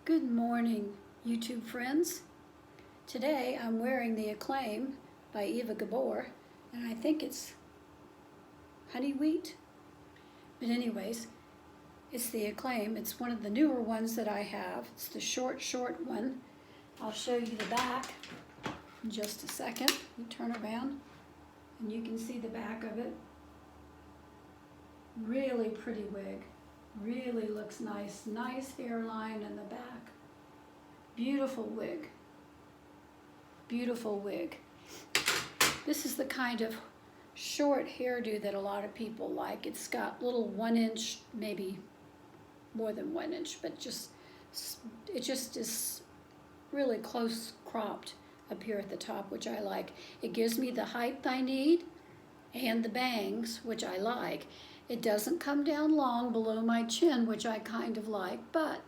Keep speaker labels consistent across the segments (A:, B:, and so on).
A: Good morning, YouTube friends. Today I'm wearing the Acclaim by Eva Gabor, and I think it's honey wheat. But anyways, it's the Acclaim. It's one of the newer ones that I have. It's the short one. I'll show you the back in just a second. You turn around and you can see the back of it. Really pretty wig. Really looks nice. Nice hairline in the back. Beautiful wig. Beautiful wig. This is the kind of short hairdo that a lot of people like. It's got little 1 inch, maybe more than 1 inch, but it just is really close cropped up here at the top, which I like. It gives me the height I need and the bangs, which I like. It doesn't come down long below my chin, which I kind of like, but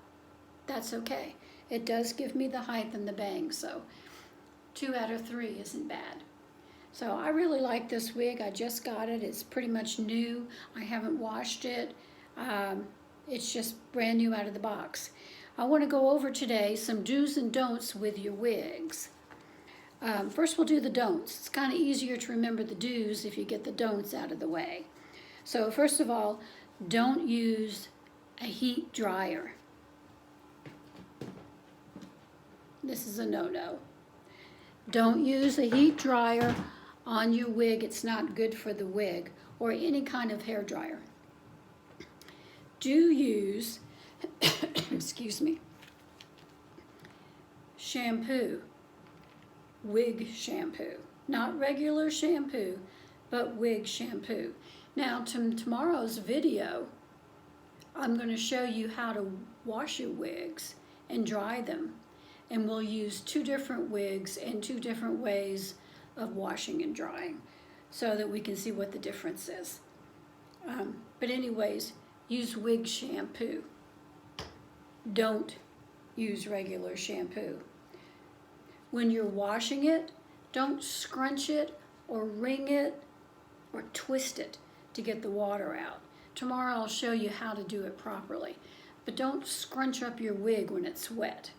A: that's okay. It does give me the height and the bangs, so 2 out of 3 isn't bad. So I really like this wig. I just got it. It's pretty much new. I haven't washed it. It's just brand new out of the box. I want to go over today some do's and don'ts with your wigs. First we'll do the don'ts. It's kind of easier to remember the do's if you get the don'ts out of the way. So first of all, don't use a heat dryer. This is a no-no. Don't use a heat dryer on your wig. It's not good for the wig or any kind of hair dryer. Do use, excuse me, shampoo, wig shampoo. Not regular shampoo, but wig shampoo. Now, tomorrow's video, I'm going to show you how to wash your wigs and dry them. And we'll use 2 different wigs and 2 different ways of washing and drying so that we can see what the difference is. But anyways, use wig shampoo. Don't use regular shampoo. When you're washing it, don't scrunch it or wring it or twist it to get the water out. Tomorrow I'll show you how to do it properly. But don't scrunch up your wig when it's wet.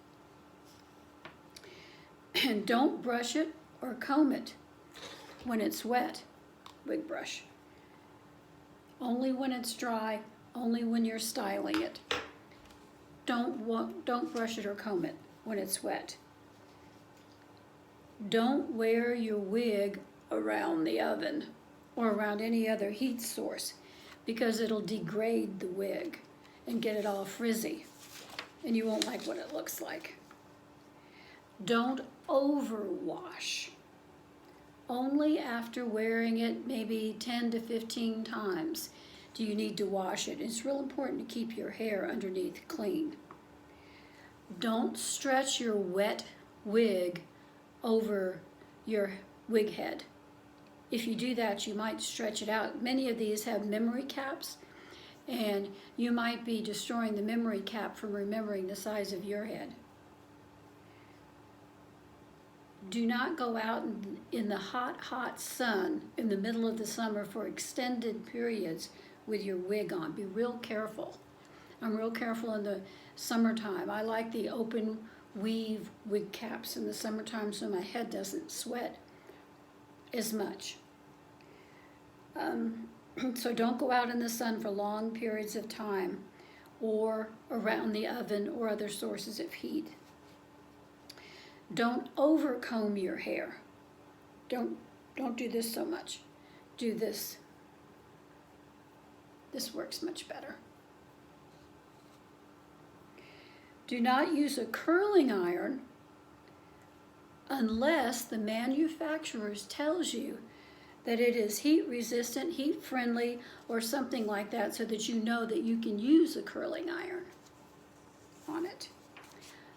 A: And don't brush it or comb it when it's wet, wig brush. Only when it's dry, only when you're styling it. Don't brush it or comb it when it's wet. Don't wear your wig around the oven or around any other heat source because it'll degrade the wig and get it all frizzy and you won't like what it looks like. Don't overwash. Only after wearing it maybe 10 to 15 times do you need to wash it. It's real important to keep your hair underneath clean. Don't stretch your wet wig over your wig head. If you do that, you might stretch it out. Many of these have memory caps, and you might be destroying the memory cap from remembering the size of your head. Do not go out in the hot sun in the middle of the summer for extended periods with your wig on. Be real careful. I'm real careful in the summertime. I like the open weave wig caps in the summertime so my head doesn't sweat as much. So don't go out in the sun for long periods of time or around the oven or other sources of heat. Don't over-comb your hair. Don't do this so much. Do this. This works much better. Do not use a curling iron unless the manufacturer tells you that it is heat resistant, heat friendly, or something like that so that you know that you can use a curling iron on it.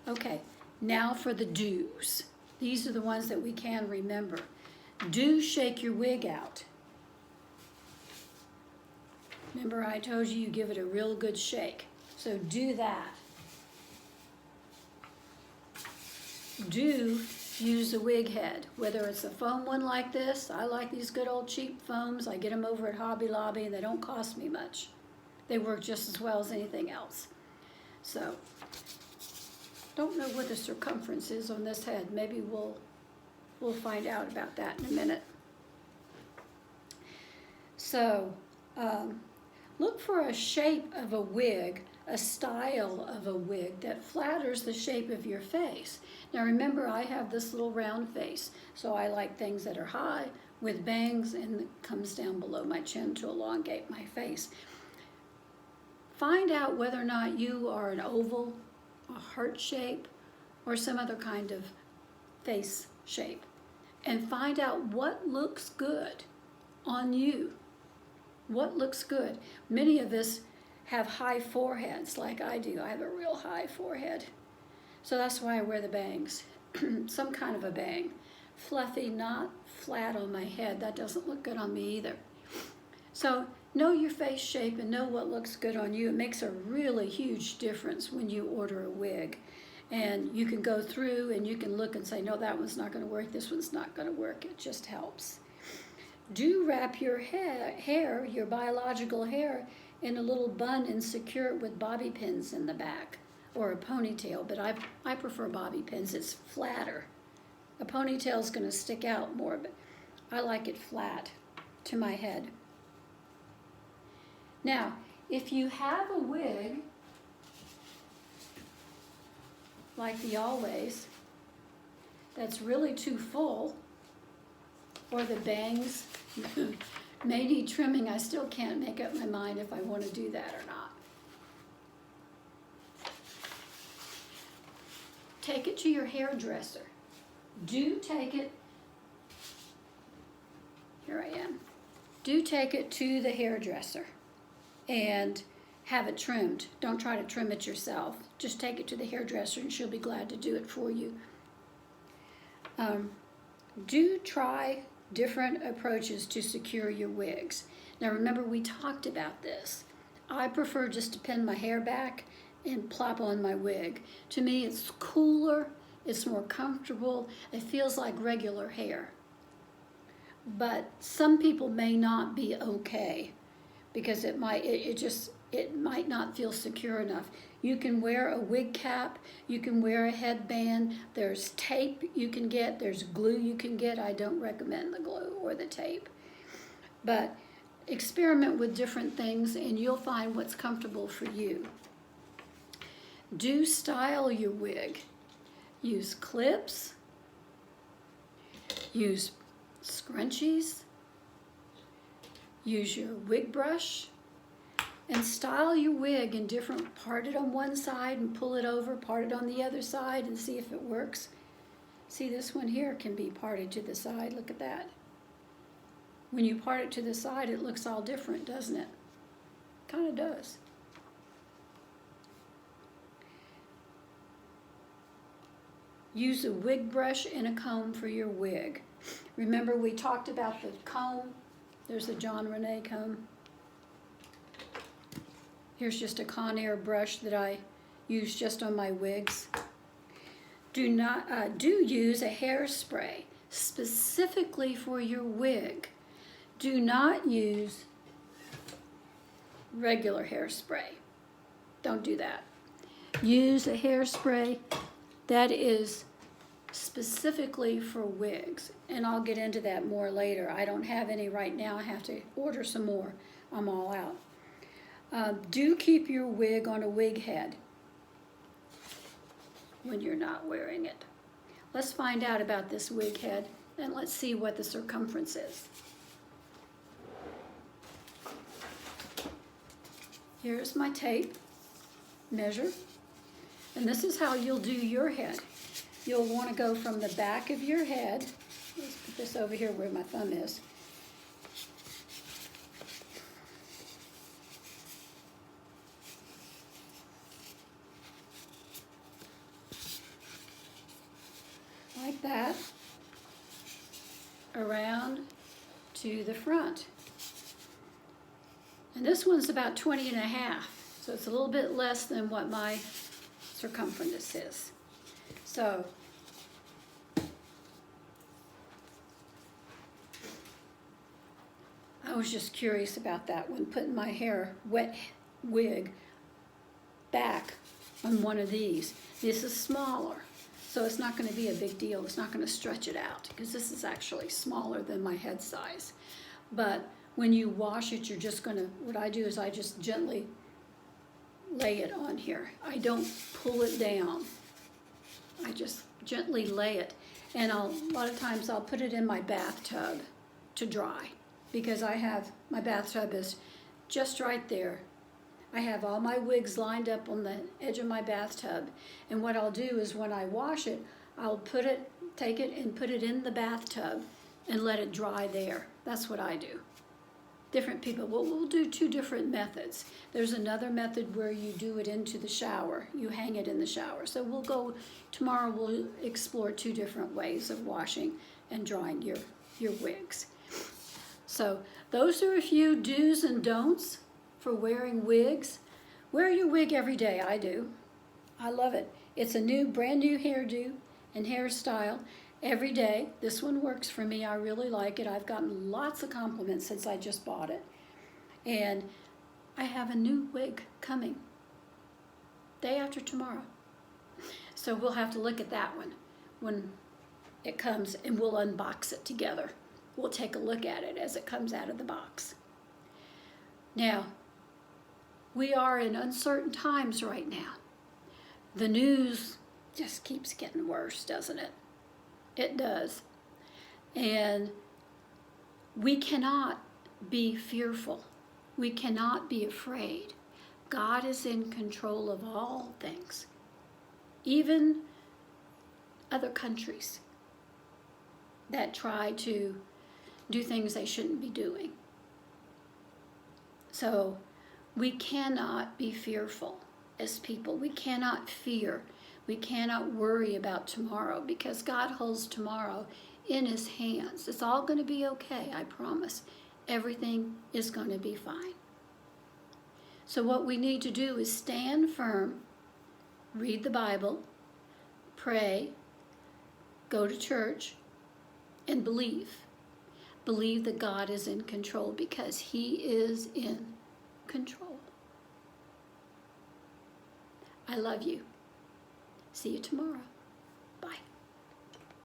A: Okay. Now for the do's. These are the ones that we can remember. Do shake your wig out. Remember I told you give it a real good shake. So do that. Do use a wig head, whether it's a foam one like this. I like these good old cheap foams. I get them over at Hobby Lobby and they don't cost me much. They work just as well as anything else. So Don't know what the circumference is on this head. Maybe we'll find out about that in a minute. So look for a shape of a wig, a style of a wig that flatters the shape of your face. Now remember, I have this little round face, so I like things that are high with bangs and comes down below my chin to elongate my face. Find out whether or not you are an oval, a heart shape, or some other kind of face shape. And find out what looks good on you. What looks good? Many of us have high foreheads like I do. I have a real high forehead. So that's why I wear the bangs. Some kind of a bang. Fluffy, not flat on my head. That doesn't look good on me either. So know your face shape and know what looks good on you. It makes a really huge difference when you order a wig. And you can go through and you can look and say, no, that one's not going to work. This one's not going to work. It just helps. Do wrap your hair, your biological hair, in a little bun and secure it with bobby pins in the back or a ponytail, but I prefer bobby pins. It's flatter. A ponytail is going to stick out more, but I like it flat to my head. Now, if you have a wig like the Always that's really too full, or the bangs may need trimming, I still can't make up my mind if I want to do that or not. Take it to your hairdresser. Do take it, here I am. Do take it to the hairdresser and have it trimmed. Don't try to trim it yourself. Just take it to the hairdresser and she'll be glad to do it for you. Do try different approaches to secure your wigs. Now remember, we talked about this. I prefer just to pin my hair back and plop on my wig. To me, it's cooler, it's more comfortable, it feels like regular hair. But some people may not be okay because it might not feel secure enough. You can wear a wig cap, you can wear a headband, there's tape you can get, there's glue you can get. I don't recommend the glue or the tape. But experiment with different things and you'll find what's comfortable for you. Do style your wig. Use clips, use scrunchies, use your wig brush, and style your wig in different, part it on one side and pull it over, part it on the other side and see if it works. See, this one here can be parted to the side, look at that. When you part it to the side, it looks all different, doesn't it? Kind of does. Use a wig brush and a comb for your wig. Remember, we talked about the comb. There's the John Renee comb. Here's just a Conair brush that I use just on my wigs. Do use a hairspray specifically for your wig. Do not use regular hairspray. Don't do that. Use a hairspray that is specifically for wigs, and I'll get into that more later. I don't have any right now. I have to order some more. I'm all out. Do keep your wig on a wig head when you're not wearing it. Let's find out about this wig head and let's see what the circumference is. Here's my tape measure, and this is how you'll do your head. You'll want to go from the back of your head. Let's put this over here where my thumb is. Like that, around to the front. And this one's about 20 1/2, so it's a little bit less than what my circumference is. So, I was just curious about that when putting my hair, wet wig, back on one of these. This is smaller, so it's not going to be a big deal. It's not going to stretch it out because this is actually smaller than my head size. But when you wash it, you're just going to, what I do is I just gently lay it on here. I don't pull it down. I just gently lay it. And a lot of times I'll put it in my bathtub to dry because my bathtub is just right there. I have all my wigs lined up on the edge of my bathtub. And what I'll do is when I wash it, I'll take it and put it in the bathtub and let it dry there. That's what I do. Different people, well, we'll do two different methods. There's another method where you do it into the shower. You hang it in the shower. So tomorrow we'll explore two different ways of washing and drying your wigs. So those are a few do's and don'ts for wearing wigs. Wear your wig every day, I do. I love it. It's a brand new hairdo and hairstyle every day. This one works for me. I really like it. I've gotten lots of compliments since I just bought it. And I have a new wig coming day after tomorrow. So we'll have to look at that one when it comes, and we'll unbox it together. We'll take a look at it as it comes out of the box. Now, we are in uncertain times right now. The news just keeps getting worse, doesn't it? It does. And we cannot be fearful. We cannot be afraid. God is in control of all things, even other countries that try to do things they shouldn't be doing. So we cannot be fearful as people. We cannot fear. We cannot worry about tomorrow because God holds tomorrow in his hands. It's all going to be okay, I promise. Everything is going to be fine. So what we need to do is stand firm, read the Bible, pray, go to church, and believe. Believe that God is in control because he is in control. I love you. See you tomorrow.